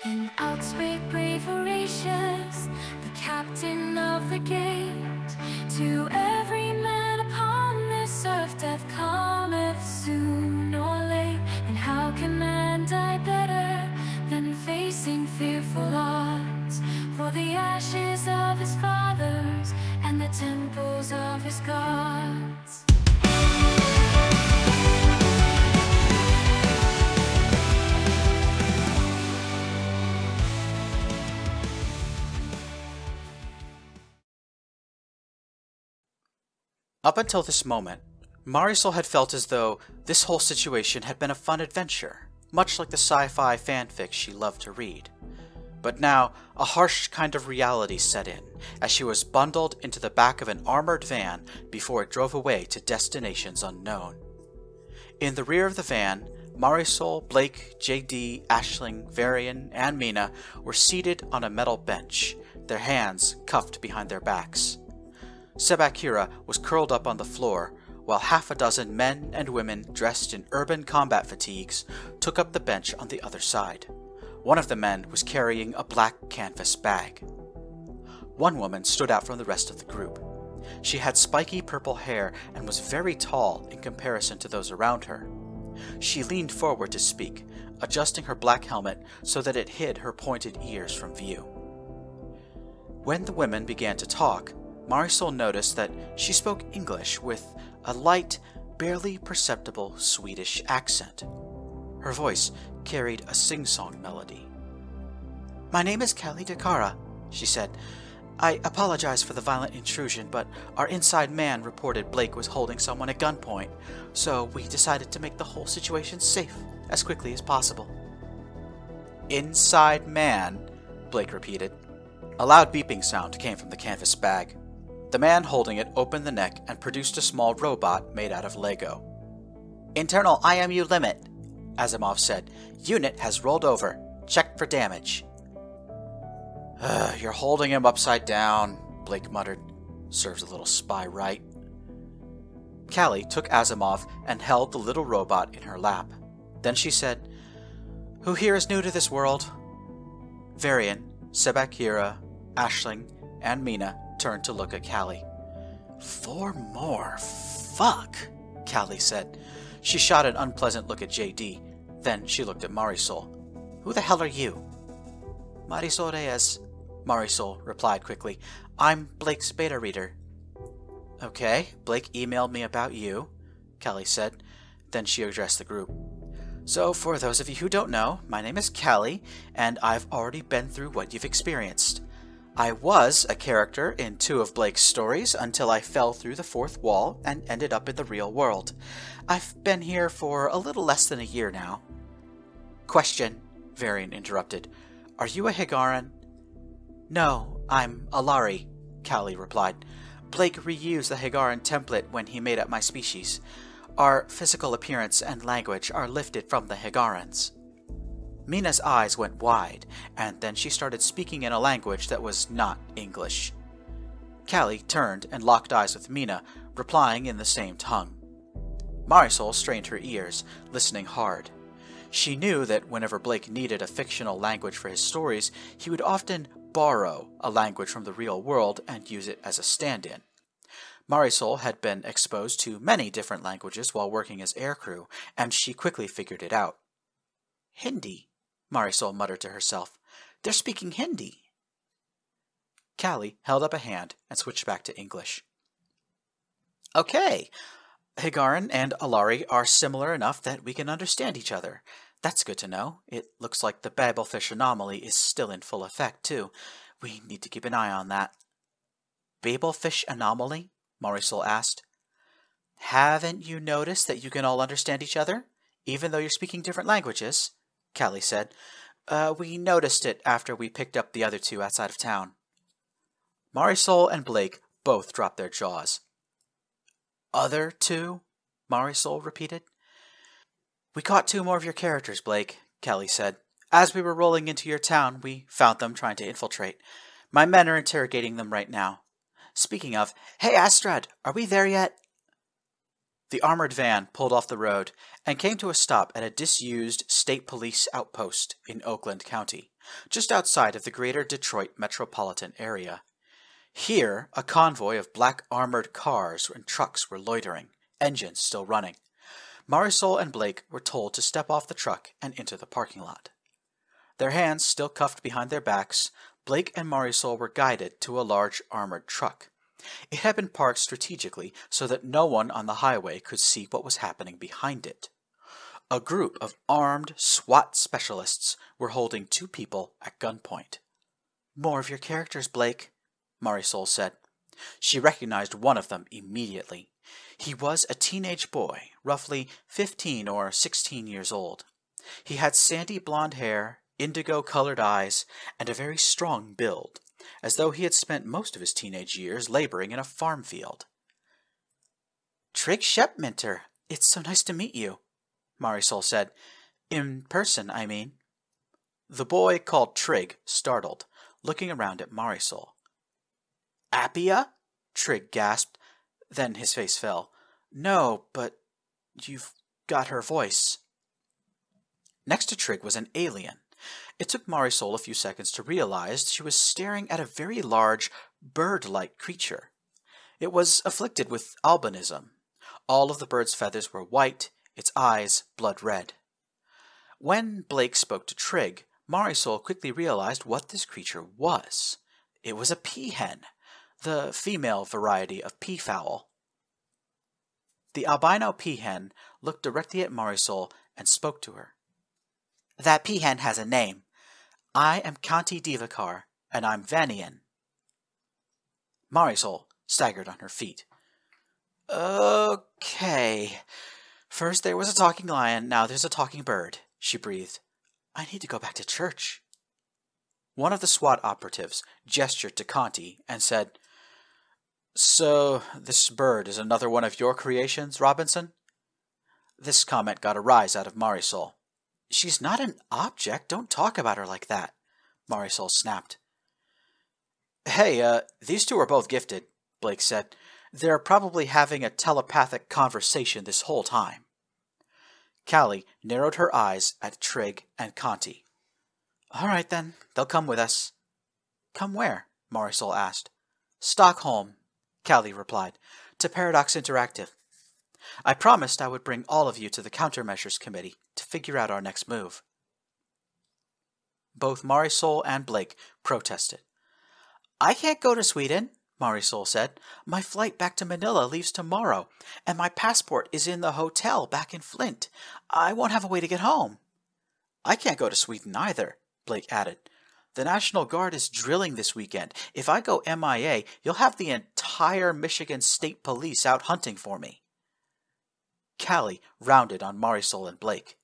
In outspeak brave voracious, the captain of the gate. To every man upon this earth, death cometh soon or late. And how can man die better than facing fearful odds? For the ashes of his fathers and the temples of his gods. Up until this moment, Marisol had felt as though this whole situation had been a fun adventure, much like the sci-fi fanfics she loved to read. But now, a harsh kind of reality set in, as she was bundled into the back of an armored van before it drove away to destinations unknown. In the rear of the van, Marisol, Blake, JD, Aisling, Varian, and Mina were seated on a metal bench, their hands cuffed behind their backs. Sebakira was curled up on the floor, while half a dozen men and women dressed in urban combat fatigues took up the bench on the other side. One of the men was carrying a black canvas bag. One woman stood out from the rest of the group. She had spiky purple hair and was very tall in comparison to those around her. She leaned forward to speak, adjusting her black helmet so that it hid her pointed ears from view. When the women began to talk, Marisol noticed that she spoke English with a light, barely perceptible Swedish accent. Her voice carried a sing-song melody. "My name is Kelly DeCara," she said. "I apologize for the violent intrusion, but our inside man reported Blake was holding someone at gunpoint, so we decided to make the whole situation safe as quickly as possible." "Inside man," Blake repeated. A loud beeping sound came from the canvas bag. The man holding it opened the neck and produced a small robot made out of Lego. "Internal IMU limit," Asimov said. "Unit has rolled over. Check for damage." "You're holding him upside down," Blake muttered. "Serves a little spy right." Callie took Asimov and held the little robot in her lap. Then she said, "Who here is new to this world?" Varian, Sebakira, Aisling, and Mina turned to look at Callie. "4 more. Fuck," Callie said. She shot an unpleasant look at JD. Then she looked at Marisol. "Who the hell are you?" "Marisol Reyes," Marisol replied quickly. "I'm Blake's beta reader." "Okay, Blake emailed me about you," Callie said. Then she addressed the group. "So, for those of you who don't know, my name is Callie, and I've already been through what you've experienced. I was a character in 2 of Blake's stories until I fell through the 4th wall and ended up in the real world. I've been here for a little less than a year now." "Question," Varian interrupted. "Are you a Higaran?" "No, I'm Alari," Callie replied. "Blake reused the Higaran template when he made up my species. Our physical appearance and language are lifted from the Higarans." Mina's eyes went wide, and then she started speaking in a language that was not English. Callie turned and locked eyes with Mina, replying in the same tongue. Marisol strained her ears, listening hard. She knew that whenever Blake needed a fictional language for his stories, he would often borrow a language from the real world and use it as a stand-in. Marisol had been exposed to many different languages while working as aircrew, and she quickly figured it out. "Hindi," Marisol muttered to herself. "They're speaking Hindi." Callie held up a hand and switched back to English. "Okay, Higaran and Alari are similar enough that we can understand each other. That's good to know. It looks like the Babelfish anomaly is still in full effect, too. We need to keep an eye on that." "Babelfish anomaly?" Marisol asked. "Haven't you noticed that you can all understand each other, even though you're speaking different languages?" Callie said. We noticed it after we picked up the other 2 outside of town." Marisol and Blake both dropped their jaws. "Other 2?" Marisol repeated. "We caught 2 more of your characters, Blake," Callie said. "As we were rolling into your town, we found them trying to infiltrate. My men are interrogating them right now. Speaking of, hey Astrad, are we there yet?" The armored van pulled off the road and came to a stop at a disused state police outpost in Oakland County, just outside of the greater Detroit metropolitan area. Here, a convoy of black armored cars and trucks were loitering, engines still running. Marisol and Blake were told to step off the truck and into the parking lot. Their hands still cuffed behind their backs, Blake and Marisol were guided to a large armored truck. It had been parked strategically so that no one on the highway could see what was happening behind it. A group of armed SWAT specialists were holding two people at gunpoint. "More of your characters, Blake," Marisol said. She recognized one of them immediately. He was a teenage boy, roughly 15 or 16 years old. He had sandy blonde hair, indigo-colored eyes, and a very strong build, as though he had spent most of his teenage years laboring in a farm field. "Trig Shepminter, it's so nice to meet you," Marisol said. "In person, I mean." The boy called Trig startled, looking around at Marisol. "Appia?" Trig gasped. Then his face fell. "No, but you've got her voice." Next to Trig was an alien. It took Marisol a few seconds to realize she was staring at a very large, bird-like creature. It was afflicted with albinism. All of the bird's feathers were white, its eyes blood red. When Blake spoke to Trig, Marisol quickly realized what this creature was. It was a peahen, the female variety of peafowl. The albino peahen looked directly at Marisol and spoke to her. "That peahen has a name. I am Kanti Divakar, and I'm Vanian." Marisol staggered on her feet. "Okay. First there was a talking lion, now there's a talking bird," she breathed. "I need to go back to church." One of the SWAT operatives gestured to Conti and said, "So this bird is another one of your creations, Robinson?" This comment got a rise out of Marisol. "She's not an object. Don't talk about her like that," Marisol snapped. "Hey, these two are both gifted," Blake said. "They're probably having a telepathic conversation this whole time." Callie narrowed her eyes at Trig and Conti. "All right, then. They'll come with us." "Come where?" Marisol asked. "Stockholm," Callie replied, "to Paradox Interactive. I promised I would bring all of you to the Countermeasures Committee to figure out our next move." Both Marisol and Blake protested. "I can't go to Sweden," Marisol said. "My flight back to Manila leaves tomorrow, and my passport is in the hotel back in Flint. I won't have a way to get home." "I can't go to Sweden either," Blake added. "The National Guard is drilling this weekend. If I go MIA, you'll have the entire Michigan State Police out hunting for me." Callie rounded on Marisol and Blake.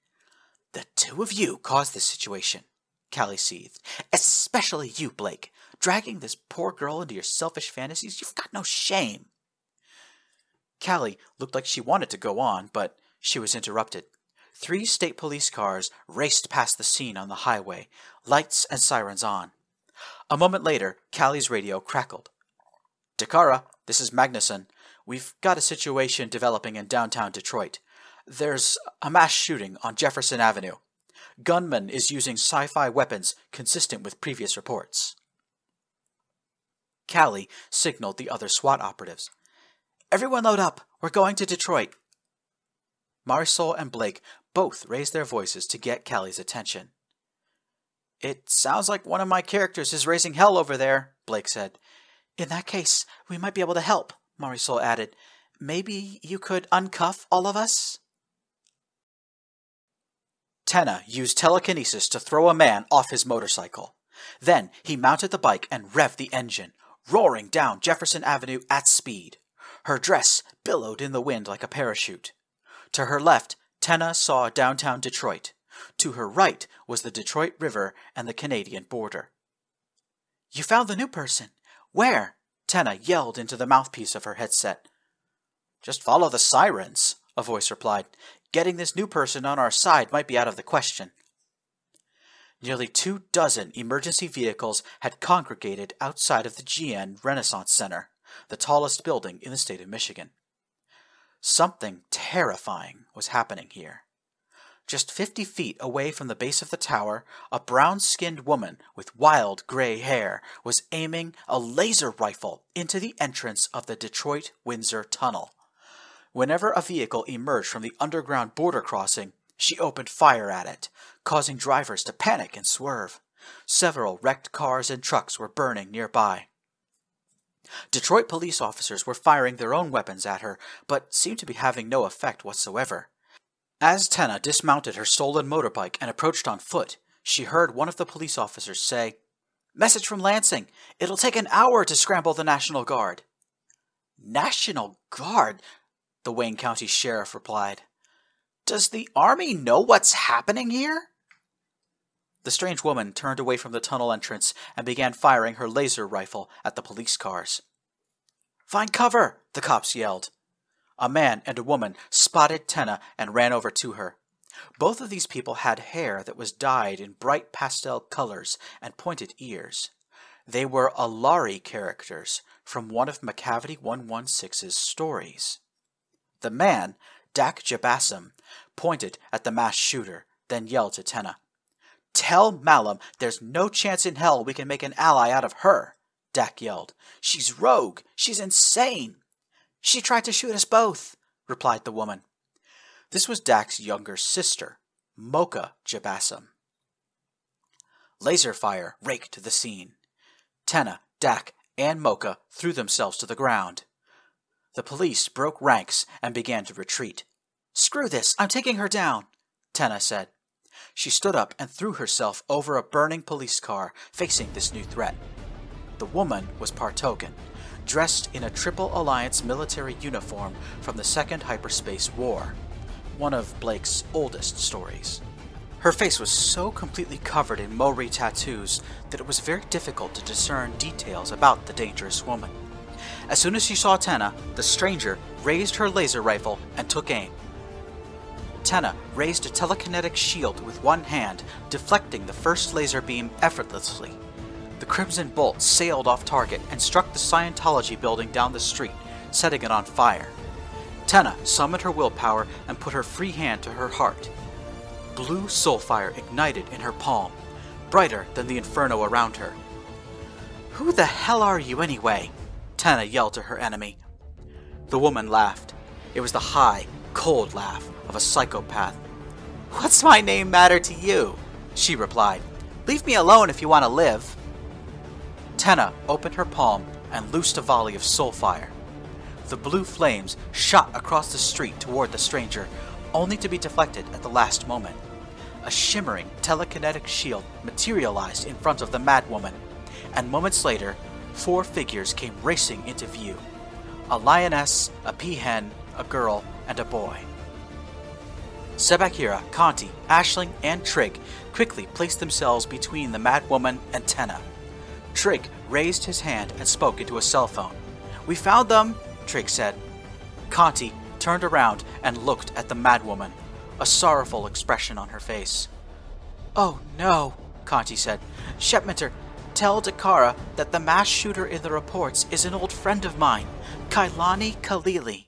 "The two of you caused this situation," Callie seethed. "Especially you, Blake. Dragging this poor girl into your selfish fantasies, you've got no shame." Callie looked like she wanted to go on, but she was interrupted. 3 state police cars raced past the scene on the highway, lights and sirens on. A moment later, Callie's radio crackled. "Dakara, this is Magnuson. We've got a situation developing in downtown Detroit. There's a mass shooting on Jefferson Avenue. Gunman is using sci-fi weapons consistent with previous reports." Callie signaled the other SWAT operatives. "Everyone load up. We're going to Detroit." Marisol and Blake both raised their voices to get Callie's attention. "It sounds like one of my characters is raising hell over there," Blake said. "In that case, we might be able to help," Marisol added. "Maybe you could uncuff all of us?" Tenna used telekinesis to throw a man off his motorcycle. Then he mounted the bike and revved the engine, roaring down Jefferson Avenue at speed. Her dress billowed in the wind like a parachute. To her left, Tenna saw downtown Detroit. To her right was the Detroit River and the Canadian border. "You found the new person. Where?" Tenna yelled into the mouthpiece of her headset. "Just follow the sirens," a voice replied. "Getting this new person on our side might be out of the question." Nearly 24 emergency vehicles had congregated outside of the GN Renaissance Center, the tallest building in the state of Michigan. Something terrifying was happening here. Just 50 feet away from the base of the tower, a brown-skinned woman with wild gray hair was aiming a laser rifle into the entrance of the Detroit-Windsor Tunnel. Whenever a vehicle emerged from the underground border crossing, she opened fire at it, causing drivers to panic and swerve. Several wrecked cars and trucks were burning nearby. Detroit police officers were firing their own weapons at her, but seemed to be having no effect whatsoever. As Tenna dismounted her stolen motorbike and approached on foot, she heard one of the police officers say, "Message from Lansing. It'll take an hour to scramble the National Guard." "National Guard?" the Wayne County Sheriff replied. "Does the Army know what's happening here?" The strange woman turned away from the tunnel entrance and began firing her laser rifle at the police cars. "Find cover!" the cops yelled. A man and a woman spotted Tenna and ran over to her. Both of these people had hair that was dyed in bright pastel colors and pointed ears. They were Alari characters from one of Macavity 116's stories. The man, Dak Jabassam, pointed at the masked shooter, then yelled to Tenna. "Tell Malum there's no chance in hell we can make an ally out of her," Dak yelled. "She's rogue. She's insane." "She tried to shoot us both," replied the woman. This was Dak's younger sister, Mocha Jabassam. Laser fire raked the scene. Tenna, Dak, and Mocha threw themselves to the ground. The police broke ranks and began to retreat. "Screw this, I'm taking her down," Tenna said. She stood up and threw herself over a burning police car facing this new threat. The woman was Partogan, dressed in a Triple Alliance military uniform from the Second Hyperspace War, one of Blake's oldest stories. Her face was so completely covered in Mori tattoos that it was very difficult to discern details about the dangerous woman. As soon as she saw Tenna, the stranger raised her laser rifle and took aim. Tenna raised a telekinetic shield with one hand, deflecting the first laser beam effortlessly. The crimson bolt sailed off target and struck the Scientology building down the street, setting it on fire. Tenna summoned her willpower and put her free hand to her heart. Blue soulfire ignited in her palm, brighter than the inferno around her. "Who the hell are you anyway?" Tenna yelled to her enemy. The woman laughed. It was the high, cold laugh of a psychopath. "What's my name matter to you?" she replied. "Leave me alone if you want to live." Tenna opened her palm and loosed a volley of soulfire. The blue flames shot across the street toward the stranger, only to be deflected at the last moment. A shimmering telekinetic shield materialized in front of the madwoman, and moments later, 4 figures came racing into view. A lioness, a peahen, a girl, and a boy. Sebakira, Conti, Ashling, and Trigg quickly placed themselves between the madwoman and Tenna. Trigg raised his hand and spoke into a cell phone. "We found them," Trigg said. Conti turned around and looked at the madwoman, a sorrowful expression on her face. "Oh no," Conti said. "Shepminter, tell Dakara that the mass shooter in the reports is an old friend of mine, Kailani Kalili."